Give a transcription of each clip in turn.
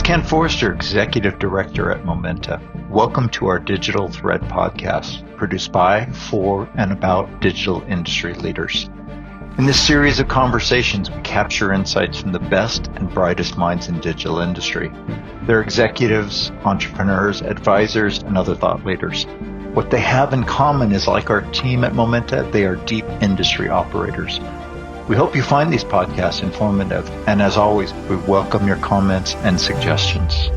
Ken Forster, Executive Director at Momenta. Welcome to our Digital Thread podcast, produced by, for, and about digital industry leaders. In this series of conversations, we capture insights from the best and brightest minds in digital industry. They're executives, entrepreneurs, advisors, and other thought leaders. What they have in common is, like our team at Momenta, they are deep industry operators. We hope you find these podcasts informative, and as always, we welcome your comments and suggestions.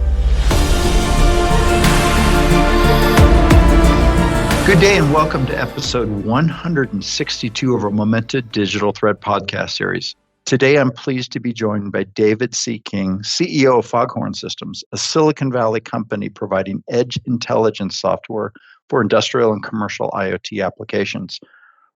Good day and welcome to episode 162 of our Momenta Digital Thread podcast series. Today, I'm pleased to be joined by David C. King, CEO of FogHorn Systems, a Silicon Valley company providing edge intelligence software for industrial and commercial IoT applications.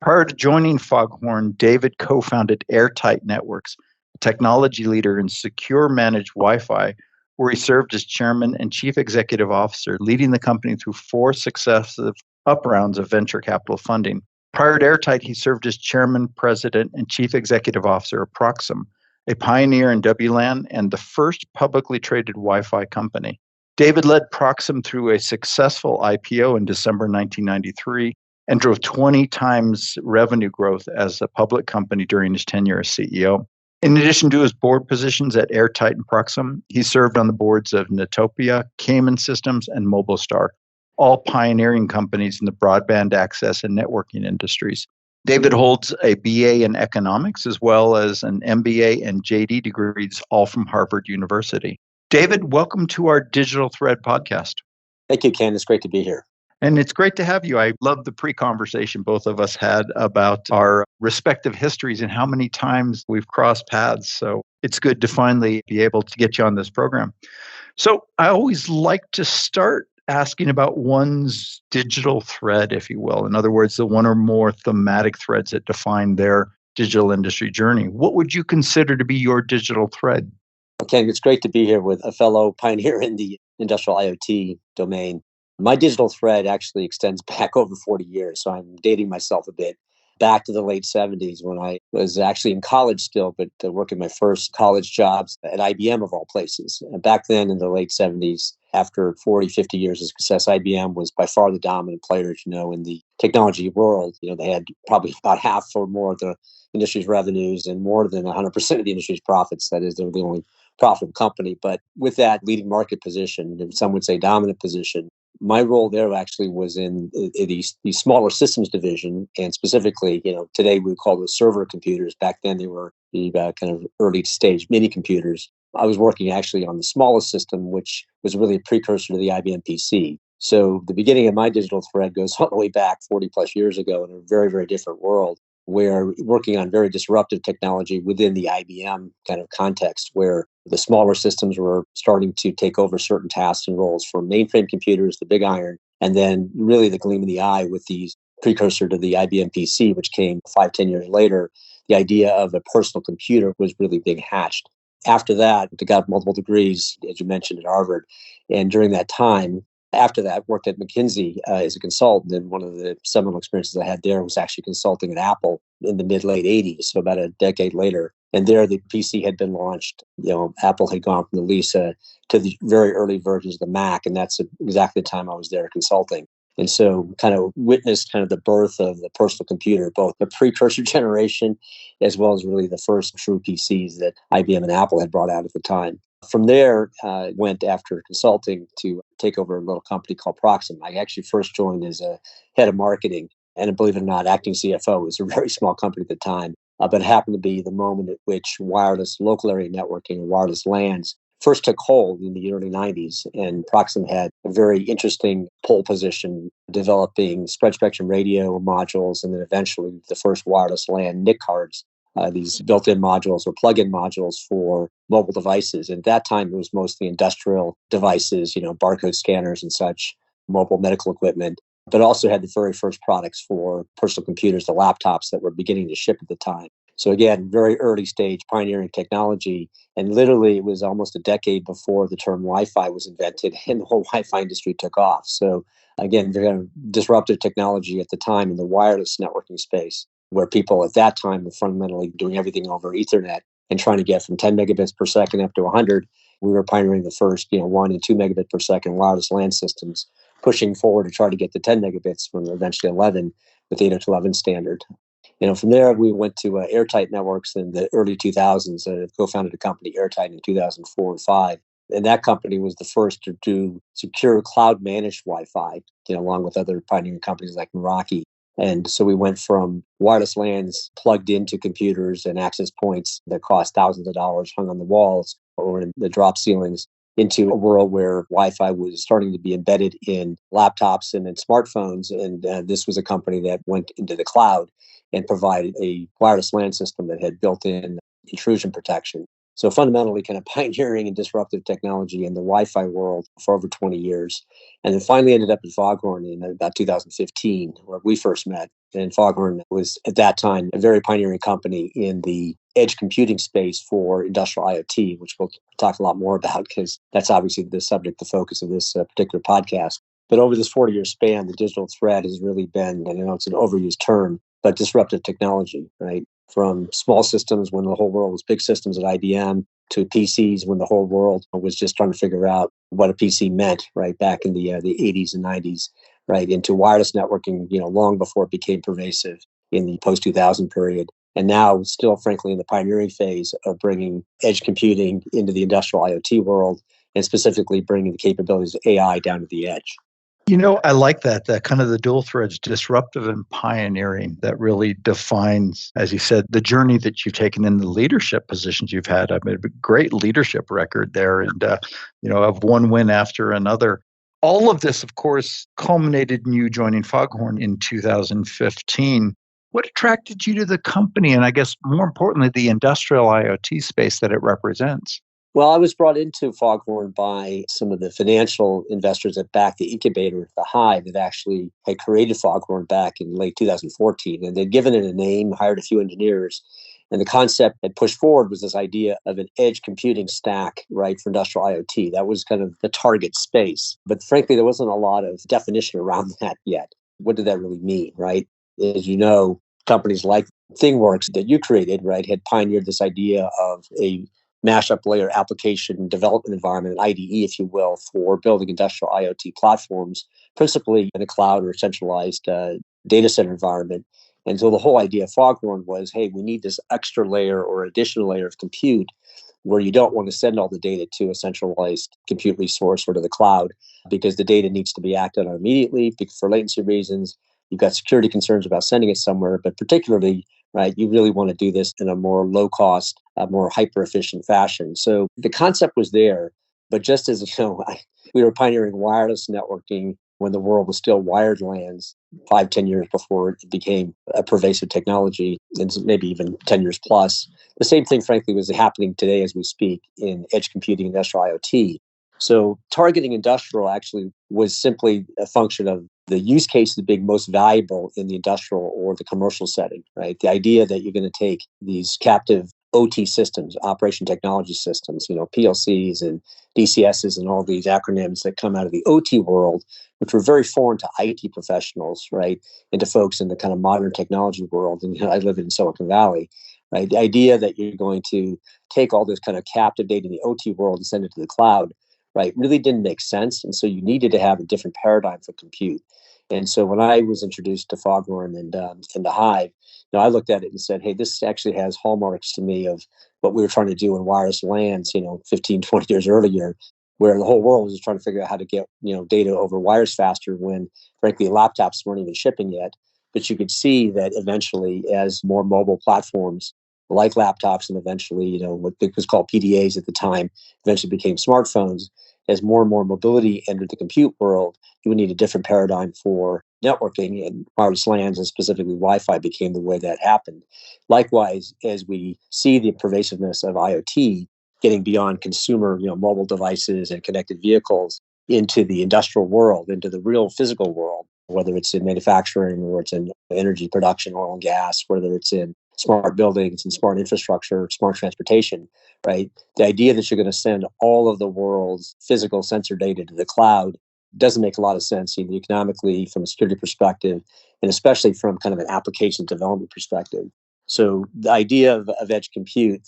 Prior to joining FogHorn, David co-founded AirTight Networks, a technology leader in secure managed Wi-Fi, where he served as chairman and chief executive officer, leading the company through 4 successive up rounds of venture capital funding. Prior to AirTight, he served as chairman, president, and chief executive officer of Proxim, a pioneer in WLAN and the first publicly traded Wi-Fi company. David led Proxim through a successful IPO in December 1993, and drove 20 times revenue growth as a public company during his tenure as CEO. In addition to his board positions at AirTight and Proxim, he served on the boards of Netopia, Cayman Systems, and Mobilestar, all pioneering companies in the broadband access and networking industries. David holds a BA in economics as well as an MBA and JD degrees, all from Harvard University. David, welcome to our Digital Thread podcast. Thank you, Ken. It's great to be here. And it's great to have you. I love the pre-conversation both of us had about our respective histories and how many times we've crossed paths. So it's good to finally be able to get you on this program. So I always like to start asking about one's digital thread, if you will. In other words, the one or more thematic threads that define their digital industry journey. What would you consider to be your digital thread? Ken, it's great to be here with a fellow pioneer in the industrial IoT domain. My digital thread actually extends back over 40 years, so I'm dating myself a bit. Back to the late 70s when I was actually in college still, but working my first college jobs at IBM of all places. And back then in the late 70s, after 40, 50 years of success, IBM was by far the dominant player, in the technology world. They had probably about half or more of the industry's revenues and more than 100% of the industry's profits. That is, they were the only profitable company. But with that leading market position, some would say dominant position, my role there actually was in the smaller systems division, and specifically, today we would call those server computers. Back then, they were the kind of early stage mini computers. I was working actually on the smallest system, which was really a precursor to the IBM PC. So the beginning of my digital thread goes all the way back 40 plus years ago in a very, very different world, where working on very disruptive technology within the IBM kind of context, where the smaller systems were starting to take over certain tasks and roles from mainframe computers, the big iron, and then really the gleam in the eye with these precursor to the IBM PC, which came 5-10 years later. The idea of a personal computer was really being hatched. After that, I got multiple degrees, as you mentioned, at Harvard. And during that time, after that, worked at McKinsey as a consultant. And one of the seminal experiences I had there was actually consulting at Apple in the mid-late 80s, so about a decade later. And there, the PC had been launched. Apple had gone from the Lisa to the very early versions of the Mac, and that's exactly the time I was there consulting. And so kind of witnessed kind of the birth of the personal computer, both the precursor generation as well as really the first true PCs that IBM and Apple had brought out at the time. From there, went after consulting to take over a little company called Proxim. I actually first joined as a head of marketing, and believe it or not, acting CFO. It was a very small company at the time, but it happened to be the moment at which wireless local area networking or wireless LANs first took hold in the early 90s. And Proxim had a very interesting pole position developing spread spectrum radio modules, and then eventually the first wireless LAN NIC cards. These built-in modules or plug-in modules for mobile devices. And at that time, it was mostly industrial devices, barcode scanners and such, mobile medical equipment, but also had the very first products for personal computers, the laptops that were beginning to ship at the time. So again, very early stage pioneering technology. And literally, it was almost a decade before the term Wi-Fi was invented and the whole Wi-Fi industry took off. So again, very disruptive technology at the time in the wireless networking space, where people at that time were fundamentally doing everything over Ethernet and trying to get from 10 megabits per second up to 100 We were pioneering the first, 1 and 2 megabit per second wireless LAN systems, pushing forward to try to get to 10 megabits from eventually 11 with 802.11 standard. From there, we went to AirTight Networks in the early 2000s. Co-founded a company, AirTight, in 2004 and 5. And that company was the first to do secure cloud-managed Wi-Fi, along with other pioneering companies like Meraki. And so we went from wireless LANs plugged into computers and access points that cost thousands of dollars hung on the walls or in the drop ceilings into a world where Wi-Fi was starting to be embedded in laptops and in smartphones. And this was a company that went into the cloud and provided a wireless LAN system that had built-in intrusion protection. So fundamentally kind of pioneering and disruptive technology in the Wi-Fi world for over 20 years. And then finally ended up at FogHorn in about 2015, where we first met. And FogHorn was at that time a very pioneering company in the edge computing space for industrial IoT, which we'll talk a lot more about because that's obviously the subject, the focus of this particular podcast. But over this 40-year span, the digital thread has really been, and I know it's an overused term, but disruptive technology, right? From small systems when the whole world was big systems at IBM to PCs when the whole world was just trying to figure out what a PC meant, right, back in the 80s and 90s, right, into wireless networking, long before it became pervasive in the post-2000 period. And now still, frankly, in the pioneering phase of bringing edge computing into the industrial IoT world and specifically bringing the capabilities of AI down to the edge. I like that kind of the dual threads, disruptive and pioneering, that really defines, as you said, the journey that you've taken in the leadership positions you've had. I mean, a great leadership record there and, of one win after another. All of this, of course, culminated in you joining FogHorn in 2015. What attracted you to the company and I guess more importantly, the industrial IoT space that it represents? Well, I was brought into FogHorn by some of the financial investors that backed the incubator, the Hive, that actually had created FogHorn back in late 2014. And they'd given it a name, hired a few engineers. And the concept that pushed forward was this idea of an edge computing stack, right, for industrial IoT. That was kind of the target space. But frankly, there wasn't a lot of definition around that yet. What did that really mean, right? As you know, companies like ThingWorx that you created, right, had pioneered this idea of a mashup layer application development environment, an IDE, if you will, for building industrial IoT platforms, principally in a cloud or centralized data center environment. And so the whole idea of FogHorn was, hey, we need this extra layer or additional layer of compute where you don't want to send all the data to a centralized compute resource or to the cloud because the data needs to be acted on immediately for latency reasons. You've got security concerns about sending it somewhere, but particularly, right, you really want to do this in a more low-cost, more hyper-efficient fashion. So the concept was there, but just as we were pioneering wireless networking when the world was still wired LANs 5-10 years before it became a pervasive technology, and maybe even 10 years plus. The same thing, frankly, was happening today as we speak in edge computing, industrial IoT. So targeting industrial actually was simply a function of the use case is being most valuable in the industrial or the commercial setting, right? The idea that you're going to take these captive OT systems, operation technology systems, PLCs and DCSs and all these acronyms that come out of the OT world, which were very foreign to IT professionals, right? And to folks in the kind of modern technology world. And I live in Silicon Valley, right? The idea that you're going to take all this kind of captive data in the OT world and send it to the cloud, right, really didn't make sense. And so you needed to have a different paradigm for compute. And so when I was introduced to FogHorn and the Hive, I looked at it and said, hey, this actually has hallmarks to me of what we were trying to do in wireless LANs, 15, 20 years earlier, where the whole world was just trying to figure out how to get, data over wires faster when, frankly, laptops weren't even shipping yet. But you could see that eventually as more mobile platforms like laptops and eventually, what was called PDAs at the time, eventually became smartphones, as more and more mobility entered the compute world, you would need a different paradigm for networking, and wireless LANs and specifically Wi-Fi became the way that happened. Likewise, as we see the pervasiveness of IoT getting beyond consumer, mobile devices and connected vehicles into the industrial world, into the real physical world, whether it's in manufacturing or it's in energy production, oil and gas, whether it's in smart buildings and smart infrastructure, smart transportation, right? The idea that you're going to send all of the world's physical sensor data to the cloud doesn't make a lot of sense either economically, from a security perspective, and especially from kind of an application development perspective. So the idea of edge compute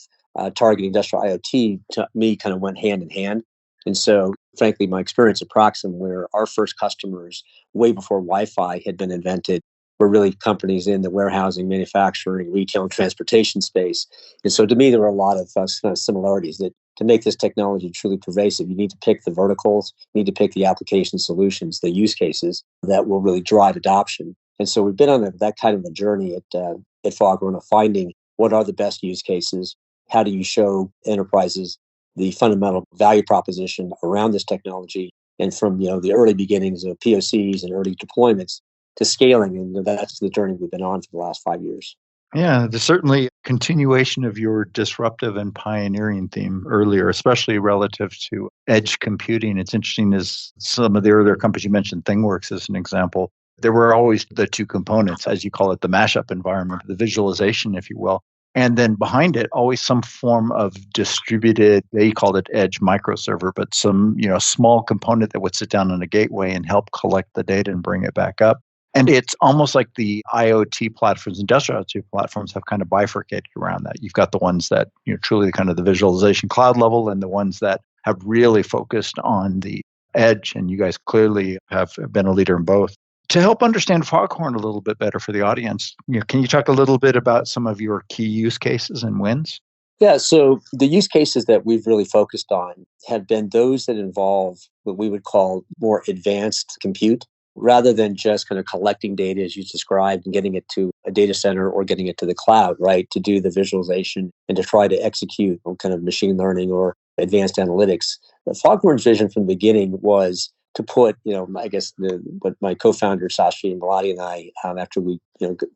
targeting industrial IoT, to me, kind of went hand in hand. And so, frankly, my experience at Proxim, where our first customers, way before Wi-Fi had been invented, were really companies in the warehousing, manufacturing, retail, and transportation space. And so, to me, there were a lot of similarities that to make this technology truly pervasive, you need to pick the verticals, you need to pick the application solutions, the use cases that will really drive adoption. And so, we've been on that kind of a journey at FogHorn of finding what are the best use cases, how do you show enterprises the fundamental value proposition around this technology, and from the early beginnings of POCs and early deployments to scaling, and that's the journey we've been on for the last 5 years. Yeah, there's certainly a continuation of your disruptive and pioneering theme earlier, especially relative to edge computing. It's interesting as some of the earlier companies you mentioned, ThingWorx as an example. There were always the two components, as you call it, the mashup environment, the visualization, if you will. And then behind it, always some form of distributed, they called it edge microserver, but some small component that would sit down on a gateway and help collect the data and bring it back up. And it's almost like the IoT platforms, industrial IoT platforms have kind of bifurcated around that. You've got the ones that truly kind of the visualization cloud level, and the ones that have really focused on the edge. And you guys clearly have been a leader in both. To help understand Foghorn a little bit better for the audience, can you talk a little bit about some of your key use cases and wins? Yeah, so the use cases that we've really focused on have been those that involve what we would call more advanced compute, rather than just kind of collecting data as you described and getting it to a data center or getting it to the cloud, right, to do the visualization and to try to execute on kind of machine learning or advanced analytics. The Foghorn's vision from the beginning was to put, I guess what my co-founder Sashi and Melody and I, after we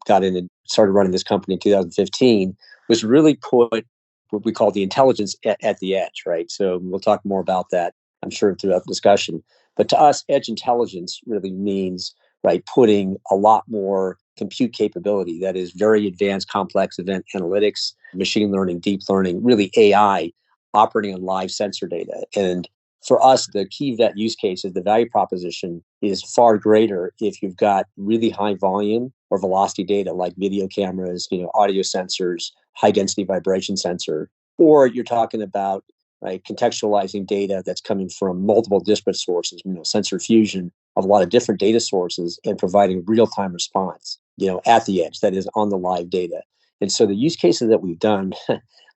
got in and started running this company in 2015, was really put what we call the intelligence at the edge, right? So we'll talk more about that, I'm sure, throughout the discussion. But to us, edge intelligence really means, right, putting a lot more compute capability that is very advanced, complex event analytics, machine learning, deep learning, really AI operating on live sensor data. And for us, the key vet use case is the value proposition is far greater if you've got really high volume or velocity data like video cameras, audio sensors, high density vibration sensor, or you're talking about contextualizing data that's coming from multiple disparate sources, sensor fusion of a lot of different data sources and providing real-time response, at the edge, that is on the live data. And so the use cases that we've done,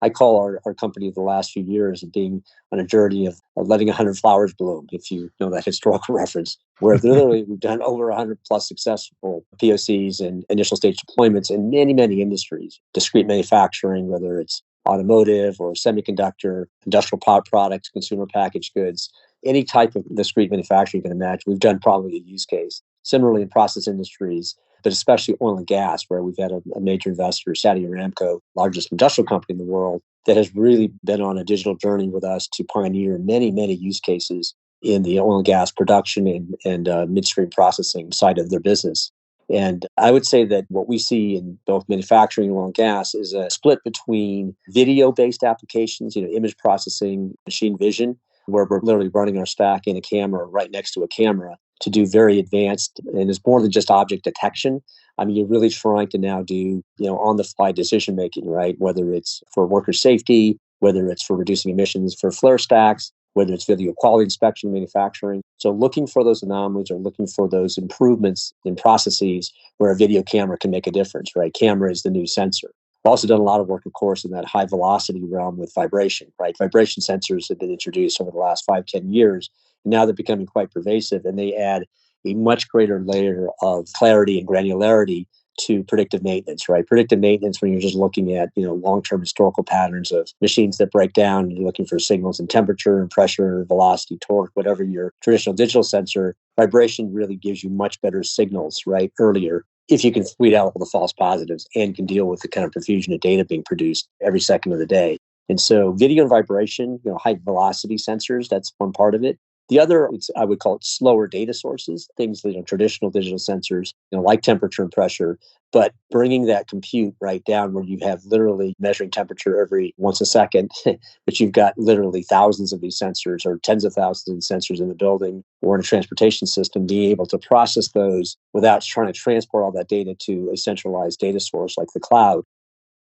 I call our company the last few years of being on a journey of letting 100 flowers bloom, if you know that historical reference, where literally we've done over 100 plus successful POCs and initial stage deployments in many, many industries, discrete manufacturing, whether it's automotive or semiconductor, industrial products, consumer packaged goods, any type of discrete manufacturing you can imagine, we've done probably a use case. Similarly in process industries, but especially oil and gas, where we've had a major investor, Saudi Aramco, largest industrial company in the world, that has really been on a digital journey with us to pioneer many, many use cases in the oil and gas production and midstream processing side of their business. And I would say that what we see in both manufacturing and oil and gas is a split between video-based applications, image processing, machine vision, where we're literally running our stack in a camera right next to a camera to do very advanced, and it's more than just object detection. I mean, you're really trying to now do, on-the-fly decision-making, right? Whether it's for worker safety, whether it's for reducing emissions for flare stacks, whether it's video quality inspection, manufacturing. So looking for those anomalies or looking for those improvements in processes where a video camera can make a difference, right? Camera is the new sensor. I've also done a lot of work, of course, in that high velocity realm with vibration, right? Vibration sensors have been introduced over the last 5-10 years. And now they're becoming quite pervasive, and they add a much greater layer of clarity and granularity to predictive maintenance, right? Predictive maintenance, when you're just looking at, long-term historical patterns of machines that break down, and you're looking for signals in temperature and pressure, velocity, torque, whatever your traditional digital sensor, vibration really gives you much better signals, right, earlier, if you can weed out all the false positives and can deal with the kind of profusion of data being produced every second of the day. And so video and vibration, high velocity sensors, that's one part of it. The other, I would call it slower data sources, things, traditional digital sensors, like temperature and pressure, but bringing that compute right down where you have literally measuring temperature every once a second, but you've got literally thousands of these sensors or tens of thousands of sensors in the building or in a transportation system, being able to process those without trying to transport all that data to a centralized data source like the cloud.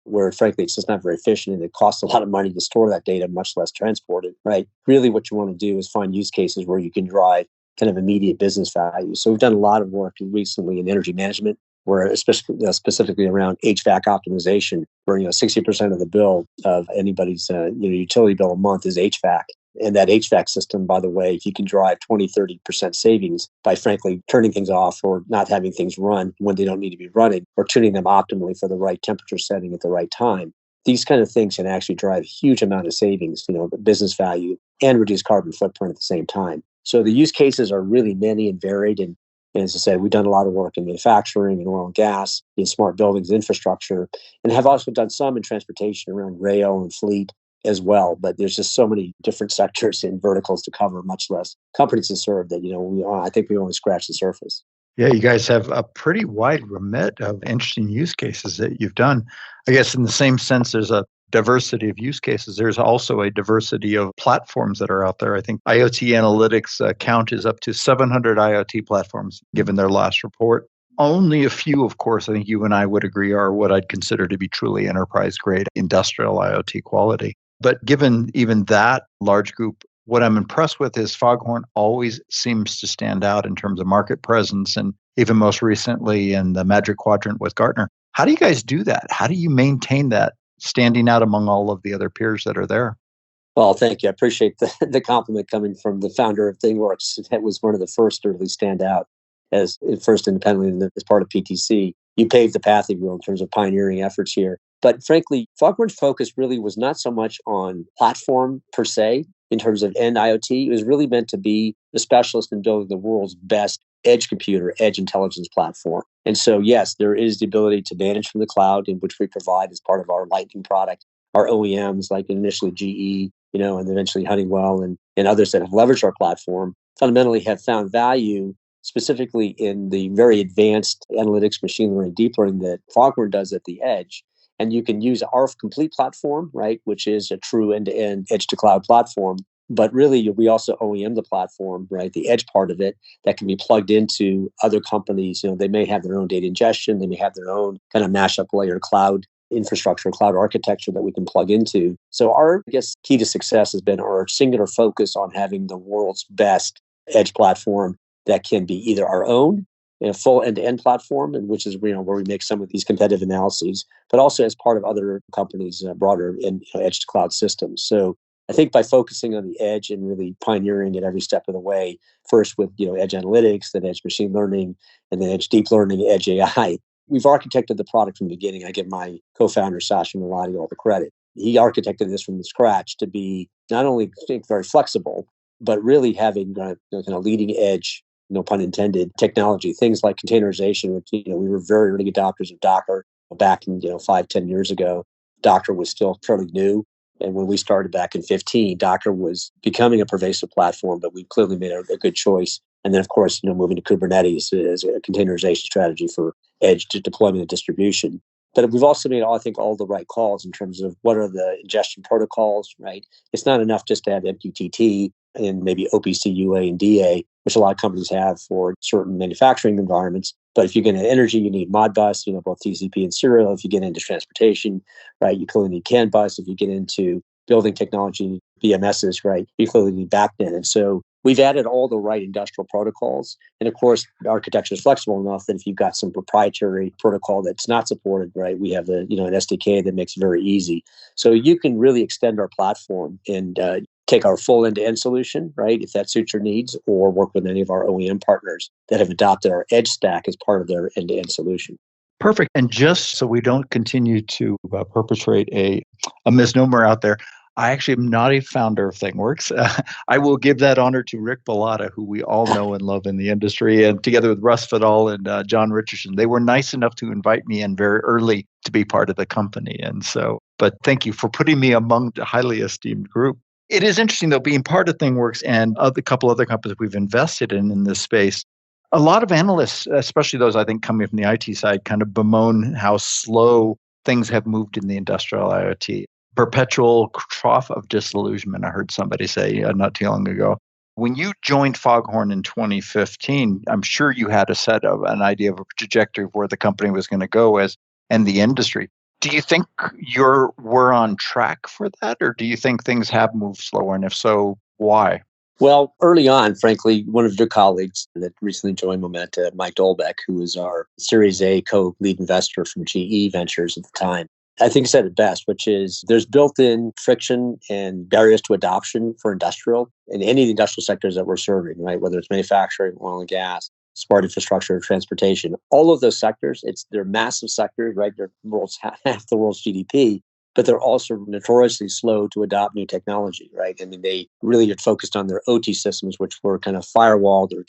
where frankly it's just not very efficient and it costs a lot of money to store that data, much less transport it, right? Really what you want to do is find use cases where you can drive kind of immediate business value. So we've done a lot of work recently in energy management, where especially specifically around HVAC optimization, where 60% of the bill of anybody's utility bill a month is HVAC. And that HVAC system, by the way, if you can drive 20-30% savings by frankly turning things off or not having things run when they don't need to be running, or tuning them optimally for the right temperature setting at the right time, these kind of things can actually drive a huge amount of savings, business value, and reduce carbon footprint at the same time. So the use cases are really many and varied. And as I said, we've done a lot of work in manufacturing and oil and gas, in smart buildings, infrastructure, and have also done some in transportation around rail and fleet as well. But there's just so many different sectors and verticals to cover, much less companies to serve that, I think we only scratch the surface. Yeah, you guys have a pretty wide remit of interesting use cases that you've done. I guess in the same sense, there's a diversity of use cases. There's also a diversity of platforms that are out there. I think IoT analytics count is up to 700 IoT platforms, given their last report. Only a few, of course, I think you and I would agree are what I'd consider to be truly enterprise-grade industrial IoT quality. But given even that large group, what I'm impressed with is FogHorn always seems to stand out in terms of market presence, and even most recently in the Magic Quadrant with Gartner. How do you guys do that? How do you maintain that standing out among all of the other peers that are there? Well, thank you. I appreciate the compliment coming from the founder of ThingWorx. That was one of the first to really stand out as first independently as part of PTC. You paved the path, if you will, in terms of pioneering efforts here. But frankly, FogHorn's focus really was not so much on platform per se, in terms of end IoT. It was really meant to be the specialist in building the world's best edge computer, edge intelligence platform. And so, yes, there is the ability to manage from the cloud, in which we provide as part of our Lightning product. Our OEMs, like initially GE, and eventually Honeywell and others that have leveraged our platform, fundamentally have found value specifically in the very advanced analytics, machine learning, deep learning that FogHorn does at the edge. And you can use our complete platform, right, which is a true end-to-end edge-to-cloud platform. But really, we also OEM the platform, right, the edge part of it that can be plugged into other companies. They may have their own data ingestion. They may have their own kind of mashup layer cloud infrastructure, cloud architecture that we can plug into. So our, key to success has been our singular focus on having the world's best edge platform that can be either our own, a full end-to-end platform, and which is where we make some of these competitive analyses, but also as part of other companies' broader edge to cloud systems. So I think by focusing on the edge and really pioneering it every step of the way, first with edge analytics, then edge machine learning, and then edge deep learning, edge AI, we've architected the product from the beginning. I give my co-founder Sasha Milati all the credit. He architected this from scratch to be not only very flexible, but really having kind of leading edge, no pun intended, technology, things like containerization, which, we were very early adopters of Docker back in, 5-10 years ago. Docker was still fairly new. And when we started back in 2015, Docker was becoming a pervasive platform, but we clearly made a good choice. And then, of course, moving to Kubernetes as a containerization strategy for edge deployment and distribution. But we've also made, I think, all the right calls in terms of what are the ingestion protocols, right? It's not enough just to have MQTT and maybe OPC, UA, and DA, which a lot of companies have for certain manufacturing environments. But if you get into energy, you need Modbus, both TCP and serial. If you get into transportation, right, you clearly need CAN bus. If you get into building technology, BMSs, right, you clearly need BACnet. And so we've added all the right industrial protocols. And of course, the architecture is flexible enough that if you've got some proprietary protocol that's not supported, right, we have an SDK that makes it very easy. So you can really extend our platform and take our full end-to-end solution, right, if that suits your needs, or work with any of our OEM partners that have adopted our edge stack as part of their end-to-end solution. Perfect. And just so we don't continue to perpetrate a misnomer out there, I actually am not a founder of ThingWorx. I will give that honor to Rick Bellata, who we all know and love in the industry, and together with Russ Fadal and John Richardson. They were nice enough to invite me in very early to be part of the company. And so, but thank you for putting me among the highly esteemed group. It is interesting, though, being part of ThingWorx and a couple other companies we've invested in this space. A lot of analysts, especially those I think coming from the IT side, kind of bemoan how slow things have moved in the industrial IoT. Perpetual trough of disillusionment, I heard somebody say not too long ago. When you joined FogHorn in 2015, I'm sure you had an idea of a trajectory of where the company was going to go and the industry. Do you think we're on track for that, or do you think things have moved slower? And if so, why? Well, early on, frankly, one of your colleagues that recently joined Momenta, Mike Dolbeck, who was our Series A co-lead investor from GE Ventures at the time, I think said it best, which is there's built-in friction and barriers to adoption for industrial in any of the industrial sectors that we're serving, right? Whether it's manufacturing, oil and gas, smart infrastructure, transportation, all of those sectors, they're massive sectors, right? They're half the world's GDP, but they're also notoriously slow to adopt new technology, right? I mean, they really are focused on their OT systems, which were kind of firewalled or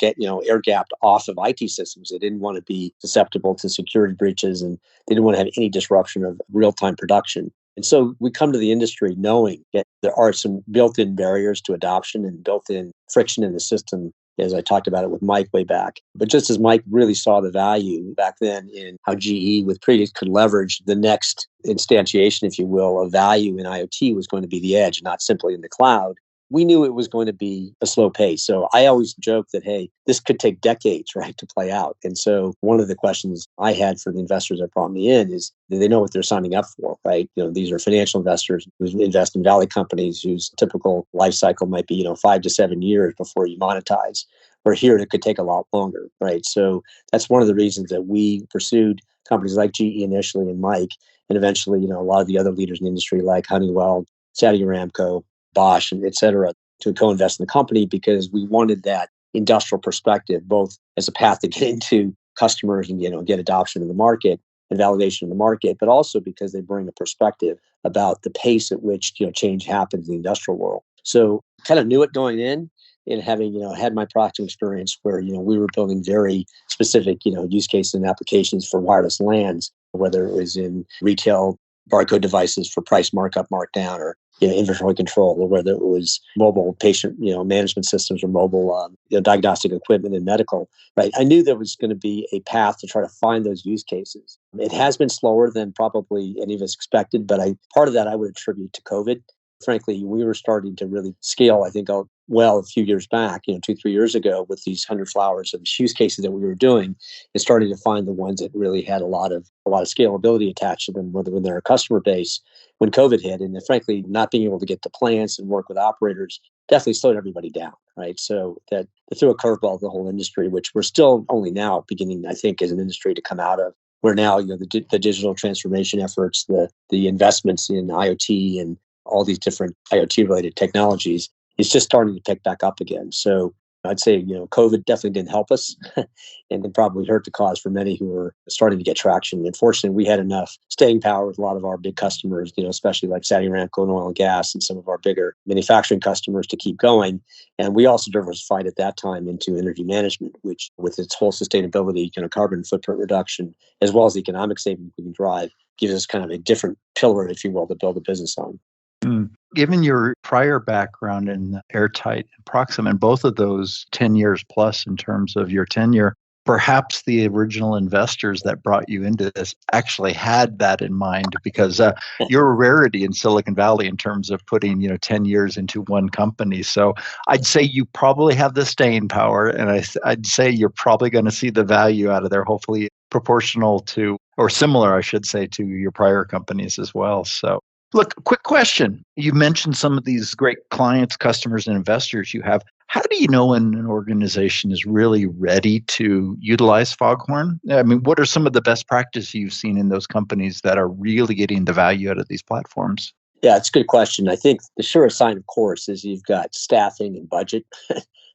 air gapped off of IT systems. They didn't want to be susceptible to security breaches, and they didn't want to have any disruption of real time production. And so we come to the industry knowing that there are some built-in barriers to adoption and built-in friction in the system, as I talked about it with Mike way back. But just as Mike really saw the value back then in how GE with Predix could leverage the next instantiation, if you will, of value in IoT was going to be the edge, not simply in the cloud, we knew it was going to be a slow pace. So I always joke that, hey, this could take decades, right, to play out. And so one of the questions I had for the investors that brought me in is, do they know what they're signing up for, right? These are financial investors who invest in value companies whose typical life cycle might be, 5 to 7 years before you monetize. Or here, it could take a lot longer, right? So that's one of the reasons that we pursued companies like GE initially and Mike, and eventually, a lot of the other leaders in the industry like Honeywell, Saudi Aramco, Bosch, and et cetera, to co-invest in the company because we wanted that industrial perspective, both as a path to get into customers and, get adoption in the market and validation in the market, but also because they bring a perspective about the pace at which, change happens in the industrial world. So kind of knew it going in, and having, had my Proxim experience where, we were building very specific, use cases and applications for wireless LANs, whether it was in retail barcode devices for price markup, markdown, or inventory control, or whether it was mobile patient management systems or mobile diagnostic equipment in medical. Right, I knew there was going to be a path to try to find those use cases. It has been slower than probably any of us expected, but part of that I would attribute to COVID. Frankly, we were starting to really scale, I think, a few years back, 2, 3 years ago, with these 100 flowers of use cases that we were doing, and starting to find the ones that really had a lot of scalability attached to them, whether in their customer base when COVID hit. And then, frankly, not being able to get to plants and work with operators definitely slowed everybody down, right? So that threw a curveball to the whole industry, which we're still only now beginning, I think, as an industry to come out of. Where now, the digital transformation efforts, the investments in IoT and all these different IoT-related technologies is just starting to pick back up again. So I'd say, COVID definitely didn't help us and it probably hurt the cause for many who were starting to get traction. Unfortunately, we had enough staying power with a lot of our big customers, especially like Saudi Aramco and oil and gas and some of our bigger manufacturing customers to keep going. And we also diversified at that time into energy management, which with its whole sustainability, carbon footprint reduction, as well as the economic savings we can drive, gives us kind of a different pillar, if you will, to build a business on. Given your prior background in AirTight and Proxim, and both of those 10 years plus in terms of your tenure, perhaps the original investors that brought you into this actually had that in mind, because you're a rarity in Silicon Valley in terms of putting 10 years into one company. So I'd say you probably have the staying power, and I'd say you're probably going to see the value out of there, hopefully proportional to, or similar, I should say, to your prior companies as well. So look, quick question. You mentioned some of these great clients, customers, and investors you have. How do you know when an organization is really ready to utilize FogHorn? I mean, what are some of the best practices you've seen in those companies that are really getting the value out of these platforms? Yeah, it's a good question. I think the surest sign, of course, is you've got staffing and budget.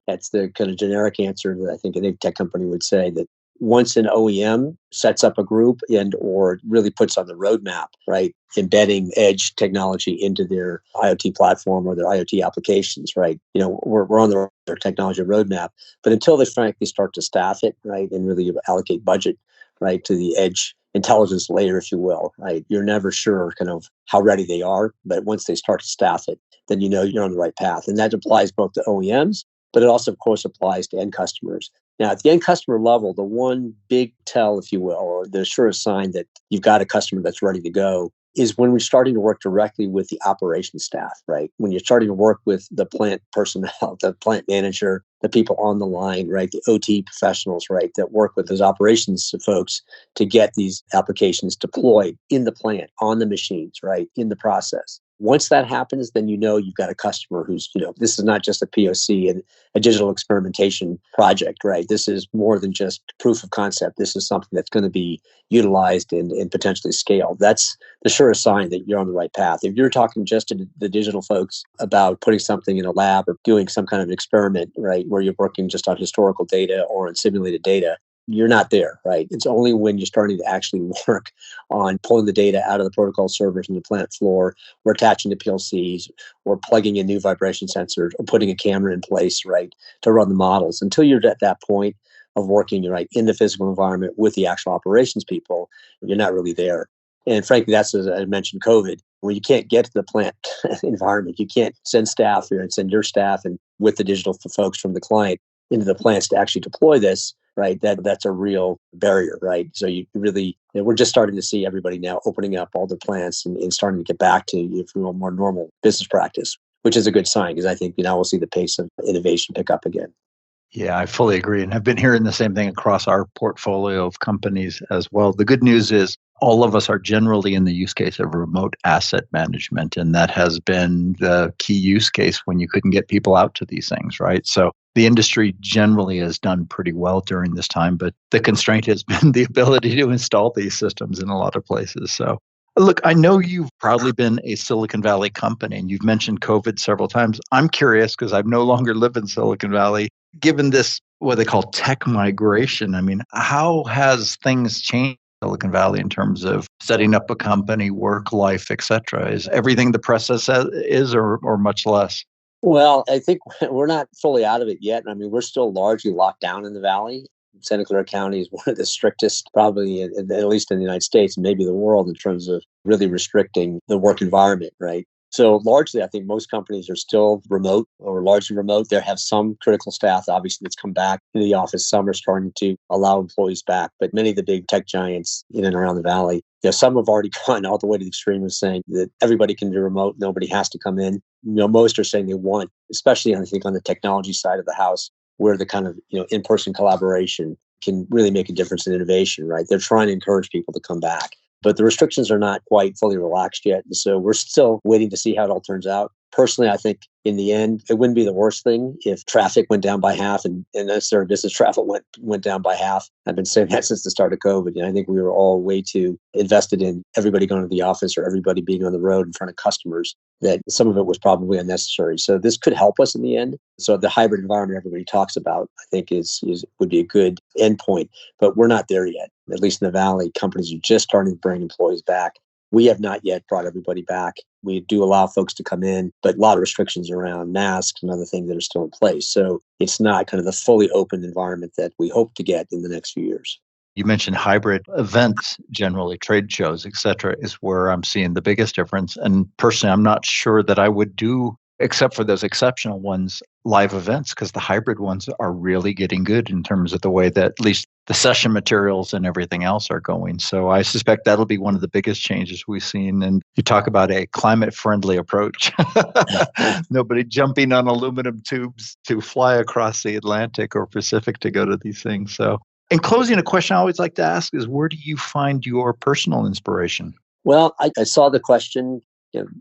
That's the kind of generic answer that I think any tech company would say, that once an OEM sets up a group or really puts on the roadmap, right, embedding edge technology into their IoT platform or their IoT applications, right, we're on their technology roadmap. But until they frankly start to staff it, right, and really allocate budget, right, to the edge intelligence layer, if you will, right, you're never sure kind of how ready they are. But once they start to staff it, then you're on the right path. And that applies both to OEMs, but it also, of course, applies to end customers. Now, at the end customer level, the one big tell, if you will, or the surest sign that you've got a customer that's ready to go is when we're starting to work directly with the operations staff, right? When you're starting to work with the plant personnel, the plant manager, the people on the line, right? The OT professionals, right? That work with those operations folks to get these applications deployed in the plant, on the machines, right? In the process. Once that happens, then you know you've got a customer who's, this is not just a POC and a digital experimentation project, right? This is more than just proof of concept. This is something that's going to be utilized and potentially scaled. That's the surest sign that you're on the right path. If you're talking just to the digital folks about putting something in a lab or doing some kind of experiment, right, where you're working just on historical data or on simulated data, you're not there, right? It's only when you're starting to actually work on pulling the data out of the protocol servers in the plant floor, or attaching to PLCs, or plugging in new vibration sensors, or putting a camera in place, right, to run the models. Until you're at that point of working, right, in the physical environment with the actual operations people, you're not really there. And frankly, that's, as I mentioned, COVID, where you can't get to the plant environment. You can't send staff here and send your staff and with the digital folks from the client into the plants to actually deploy this, right? That's a real barrier, right? So you really, we're just starting to see everybody now opening up all the plants and starting to get back to, if you will, more normal business practice, which is a good sign because I think we'll see the pace of innovation pick up again. Yeah, I fully agree. And I've been hearing the same thing across our portfolio of companies as well. The good news is all of us are generally in the use case of remote asset management. And that has been the key use case when you couldn't get people out to these things, right? So the industry generally has done pretty well during this time, but the constraint has been the ability to install these systems in a lot of places. So look, I know you've probably been a Silicon Valley company and you've mentioned COVID several times. I'm curious because I no longer live in Silicon Valley. Given this, what they call tech migration, I mean, how has things changed in Silicon Valley in terms of setting up a company, work life, et cetera? Is everything the press says is or much less? Well, I think we're not fully out of it yet. I mean, we're still largely locked down in the Valley. Santa Clara County is one of the strictest, probably at least in the United States and maybe the world, in terms of really restricting the work environment, right? So largely, I think most companies are still remote or largely remote. They have some critical staff, obviously, that's come back into the office. Some are starting to allow employees back, but many of the big tech giants in and around the Valley, some have already gone all the way to the extreme of saying that everybody can be remote. Nobody has to come in. Most are saying they want, especially I think on the technology side of the house, where the kind of in-person collaboration can really make a difference in innovation, right? They're trying to encourage people to come back. But the restrictions are not quite fully relaxed yet. And so we're still waiting to see how it all turns out. Personally, I think in the end, it wouldn't be the worst thing if traffic went down by half and necessary business travel went down by half. I've been saying that since the start of COVID. And I think we were all way too invested in everybody going to the office or everybody being on the road in front of customers that some of it was probably unnecessary. So this could help us in the end. So the hybrid environment everybody talks about, I think would be a good endpoint, but we're not there yet. At least in the Valley, companies are just starting to bring employees back. We have not yet brought everybody back. We do allow folks to come in, but a lot of restrictions around masks and other things that are still in place. So it's not kind of the fully open environment that we hope to get in the next few years. You mentioned hybrid events, generally trade shows, et cetera, is where I'm seeing the biggest difference. And personally, I'm not sure that I would do, except for those exceptional ones, live events, because the hybrid ones are really getting good in terms of the way that at least the session materials and everything else are going. So I suspect that'll be one of the biggest changes we've seen. And you talk about a climate-friendly approach. Nobody jumping on aluminum tubes to fly across the Atlantic or Pacific to go to these things. So in closing, a question I always like to ask is, where do you find your personal inspiration? Well, I saw the question,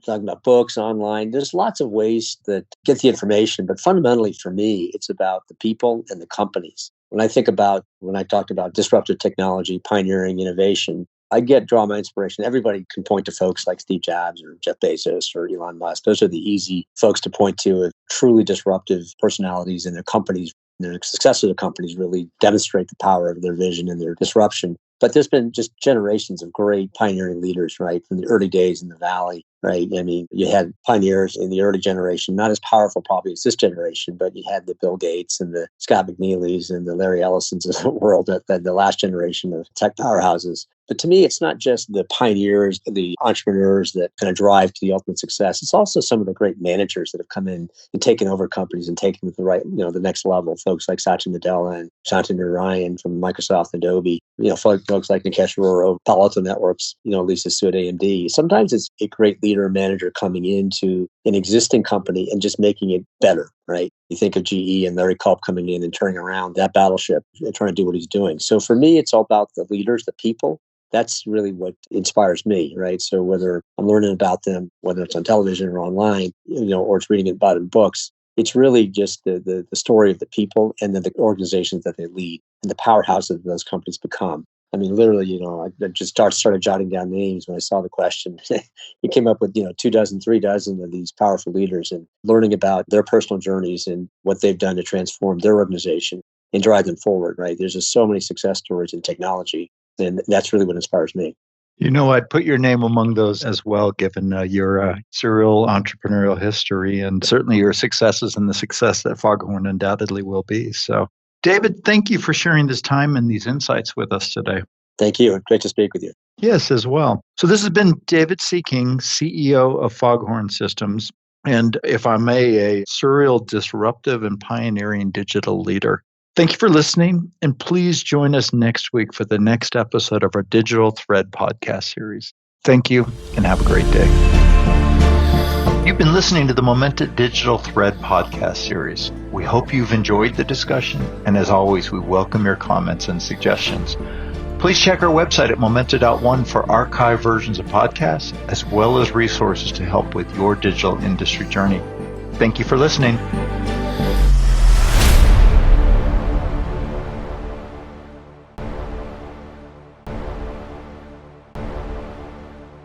talking about books online. There's lots of ways that get the information, but fundamentally for me, it's about the people and the companies. When I talked about disruptive technology, pioneering innovation, I draw my inspiration. Everybody can point to folks like Steve Jobs or Jeff Bezos or Elon Musk. Those are the easy folks to point to, truly disruptive personalities in their companies. Their success of the companies really demonstrate the power of their vision and their disruption. But there's been just generations of great pioneering leaders, right, from the early days in the Valley. right? I mean, you had pioneers in the early generation, not as powerful probably as this generation, but you had the Bill Gates and the Scott McNeelys and the Larry Ellisons of the world, that the last generation of tech powerhouses. But to me, it's not just the pioneers, the entrepreneurs that kind of drive to the ultimate success. It's also some of the great managers that have come in and taken over companies and taken them to the next level. Folks like Satya Nadella and Shantanu Narayan from Microsoft and Adobe. Folks like Nikesh Arora of Palo Alto Networks, Lisa Su at AMD. Sometimes it's a great leader or manager coming into an existing company and just making it better, right? You think of GE and Larry Culp coming in and turning around that battleship and trying to do what he's doing. So for me, it's all about the leaders, the people. That's really what inspires me, right? So whether I'm learning about them, whether it's on television or online, or it's reading about it in books, it's really just the story of the people and then the organizations that they lead and the powerhouses that those companies become. I mean, literally, I just started jotting down names when I saw the question. It came up with, 2 dozen, 3 dozen of these powerful leaders, and learning about their personal journeys and what they've done to transform their organization and drive them forward, right? There's just so many success stories in technology. And that's really what inspires me. I'd put your name among those as well, given your serial entrepreneurial history and certainly your successes and the success that FogHorn undoubtedly will be. So, David, thank you for sharing this time and these insights with us today. Thank you. Great to speak with you. Yes, as well. So this has been David C. King, CEO of FogHorn Systems, and if I may, a serial disruptive and pioneering digital leader. Thank you for listening, and please join us next week for the next episode of our Digital Thread podcast series. Thank you, and have a great day. You've been listening to the Momented Digital Thread podcast series. We hope you've enjoyed the discussion, and as always, we welcome your comments and suggestions. Please check our website at Momenta.one for archive versions of podcasts, as well as resources to help with your digital industry journey. Thank you for listening.